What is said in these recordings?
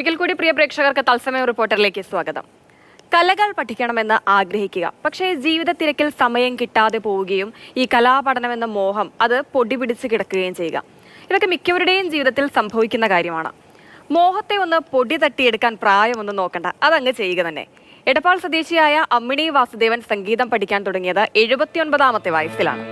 ഒരിക്കൽ കൂടി പ്രിയ പ്രേക്ഷകർക്ക് തത്സമയ റിപ്പോർട്ടറിലേക്ക് സ്വാഗതം. കലകൾ പഠിക്കണമെന്ന് ആഗ്രഹിക്കുക, പക്ഷേ ജീവിത തിരക്കിൽ സമയം കിട്ടാതെ പോവുകയും ഈ കലാപഠനം എന്ന മോഹം അത് പൊടിപിടിച്ച് കിടക്കുകയും ചെയ്യുക. ഇതൊക്കെ മിക്കവരുടെയും ജീവിതത്തിൽ സംഭവിക്കുന്ന കാര്യമാണ്. മോഹത്തെ ഒന്ന് പൊടി തട്ടിയെടുക്കാൻ പ്രായമൊന്നും നോക്കണ്ട, അതങ്ങ് ചെയ്യുക തന്നെ. എടപ്പാൾ സ്വദേശിയായ അമ്മിണി വാസുദേവൻ സംഗീതം പഠിക്കാൻ തുടങ്ങിയത് 79ാമത്തെ വയസ്സിലാണ്.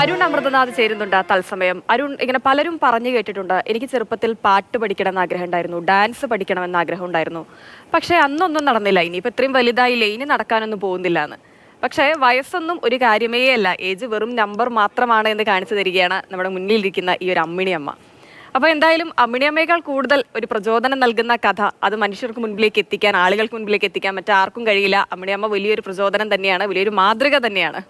അരുൺ അമൃതനാഥ് ചേരുന്നുണ്ട് തത്സമയം. അരുൺ, ഇങ്ങനെ പലരും പറഞ്ഞു കേട്ടിട്ടുണ്ട്, എനിക്ക് ചെറുപ്പത്തിൽ പാട്ട് പഠിക്കണം എന്ന് ആഗ്രഹം ഉണ്ടായിരുന്നു, ഡാൻസ് പഠിക്കണമെന്ന് ആഗ്രഹം ഉണ്ടായിരുന്നു, പക്ഷെ അന്നൊന്നും നടന്നില്ല. ഇനിയിപ്പോൾ ഇത്രയും വലുതായില്ലേ, ഇനി നടക്കാനൊന്നും പോകുന്നില്ല എന്ന്. പക്ഷേ വയസ്സൊന്നും ഒരു കാര്യമേ അല്ല, ഏജ് വെറും നമ്പർ മാത്രമാണ് എന്ന് കാണിച്ചു തരികയാണ് നമ്മുടെ മുന്നിലിരിക്കുന്ന ഈ ഒരു അമ്മിണിയമ്മ. അപ്പോൾ എന്തായാലും അമ്മിണിയമ്മയേക്കാൾ കൂടുതൽ ഒരു പ്രചോദനം നൽകുന്ന കഥ അത് മനുഷ്യർക്ക് മുൻപിലേക്ക് എത്തിക്കാൻ, ആളുകൾക്ക് മുൻപിലേക്ക് എത്തിക്കാൻ മറ്റാർക്കും കഴിയില്ല. അമ്മിണിയമ്മ വലിയൊരു പ്രചോദനം തന്നെയാണ്, വലിയൊരു മാതൃക തന്നെയാണ്.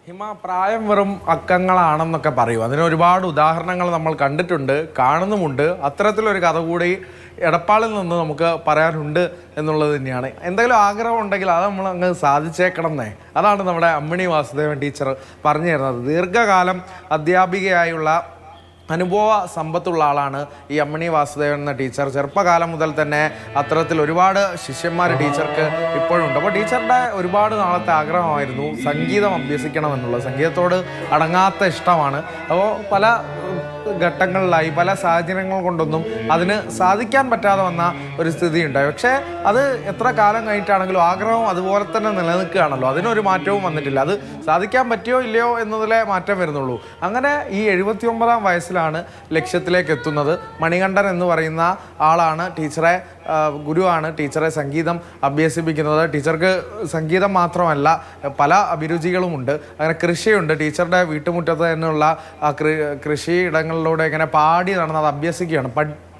ഹിമ, പ്രായം വെറും അക്കങ്ങളാണെന്നൊക്കെ പറയും. അതിന് ഒരുപാട് ഉദാഹരണങ്ങൾ നമ്മൾ കണ്ടിട്ടുണ്ട്, കാണുന്നുമുണ്ട്. അത്തരത്തിലൊരു കഥ കൂടി എടപ്പാളിൽ നിന്ന് നമുക്ക് പറയാനുണ്ട് എന്നുള്ളത് തന്നെയാണ്. എന്തെങ്കിലും ആഗ്രഹം ഉണ്ടെങ്കിൽ അത് നമ്മൾ അങ്ങ് സാധിച്ചേക്കണം എന്നേ. അതാണ് നമ്മുടെ അമ്മിണി വാസുദേവൻ ടീച്ചർ പറഞ്ഞു തരുന്നത്. ദീർഘകാലം അധ്യാപികയായുള്ള അനുഭവ സമ്പത്തുള്ള ആളാണ് ഈ അമ്മിണി വാസുദേവൻ എന്ന ടീച്ചർ. ചെറുപ്പകാലം മുതൽ തന്നെ അത്തരത്തിൽ ഒരുപാട് ശിഷ്യന്മാർ ടീച്ചർക്ക് ഇപ്പോഴുണ്ട്. അപ്പോൾ ടീച്ചറുടെ ഒരുപാട് നാളത്തെ ആഗ്രഹമായിരുന്നു സംഗീതം അഭ്യസിക്കണമെന്നുള്ളത്. സംഗീതത്തോട് അടങ്ങാത്ത ഇഷ്ടമാണ്. അപ്പോൾ പല ഘട്ടങ്ങളിലായി പല സാഹചര്യങ്ങൾ കൊണ്ടൊന്നും അതിന് സാധിക്കാൻ പറ്റാതെ വന്ന ഒരു സ്ഥിതി ഉണ്ടായി. പക്ഷേ അത് എത്ര കാലം കഴിഞ്ഞിട്ടാണെങ്കിലും ആഗ്രഹം അതുപോലെ തന്നെ നിലനിൽക്കുകയാണല്ലോ, അതിനൊരു മാറ്റവും വന്നിട്ടില്ല. അത് സാധിക്കാൻ പറ്റിയോ ഇല്ലയോ എന്നതിലെ മാറ്റം വരുന്നുള്ളൂ. അങ്ങനെ ഈ 79ാം വയസ്സിലാണ് ലക്ഷ്യത്തിലേക്ക് എത്തുന്നത്. മണികണ്ഠൻ എന്ന് പറയുന്ന ആളാണ് ടീച്ചറെ, ഗുരുവാണ് ടീച്ചറെ സംഗീതം അഭ്യസിപ്പിക്കുന്നത്. ടീച്ചർക്ക് സംഗീതം മാത്രമല്ല പല അഭിരുചികളുമുണ്ട്. അങ്ങനെ കൃഷിയുണ്ട്. ടീച്ചറുടെ വീട്ടുമുറ്റത്ത് തന്നെയുള്ള കൃഷിയിടങ്ങളിലൂടെ ഇങ്ങനെ പാടി നടന്ന് അത് അഭ്യസിക്കുകയാണ്.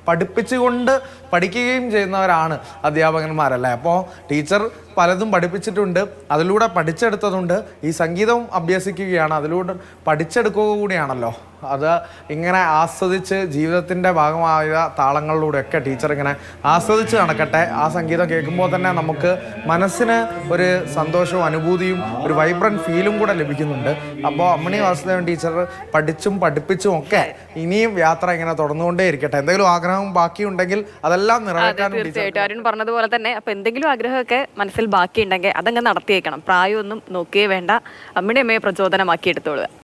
പഠിപ്പിച്ചുകൊണ്ട് പഠിക്കുകയും ചെയ്യുന്നവരാണ് അധ്യാപകന്മാരല്ലേ. അപ്പോൾ ടീച്ചർ പലതും പഠിപ്പിച്ചിട്ടുണ്ട്, അതിലൂടെ പഠിച്ചെടുത്തതുണ്ട്. ഈ സംഗീതവും അഭ്യസിക്കുകയാണ്, അതിലൂടെ പഠിച്ചെടുക്കുക കൂടിയാണല്ലോ. അത് ഇങ്ങനെ ആസ്വദിച്ച് ജീവിതത്തിൻ്റെ ഭാഗമായ താളങ്ങളിലൂടെയൊക്കെ ടീച്ചർ ഇങ്ങനെ ആസ്വദിച്ച് നടക്കട്ടെ. ആ സംഗീതം കേൾക്കുമ്പോൾ തന്നെ നമുക്ക് മനസ്സിന് ഒരു സന്തോഷവും അനുഭൂതിയും ഒരു വൈബ്രൻറ്റ് ഫീലും കൂടെ ലഭിക്കുന്നുണ്ട്. അപ്പോൾ അമ്മിണി വാസുദേവൻ ടീച്ചർ പഠിച്ചും പഠിപ്പിച്ചും ഒക്കെ ഇനിയും യാത്ര ഇങ്ങനെ തുടർന്നുകൊണ്ടേ ഇരിക്കട്ടെ. എന്തെങ്കിലും ആഗ്രഹം ബാക്കിയുണ്ടെങ്കിൽ അതെല്ലാം നിറവേറ്റാനും. തീർച്ചയായിട്ടും അരുൺ പറഞ്ഞതുപോലെ തന്നെ അപ്പോൾ എന്തെങ്കിലും ആഗ്രഹമൊക്കെ മനസ്സിൽ ബാക്കിയുണ്ടെങ്കിൽ അതങ്ങ് നടത്തിയേക്കണം. പ്രായമൊന്നും നോക്കിയേ വേണ്ട, അമ്മിണിയമ്മയെ പ്രചോദനമാക്കി എടുത്തോളുക.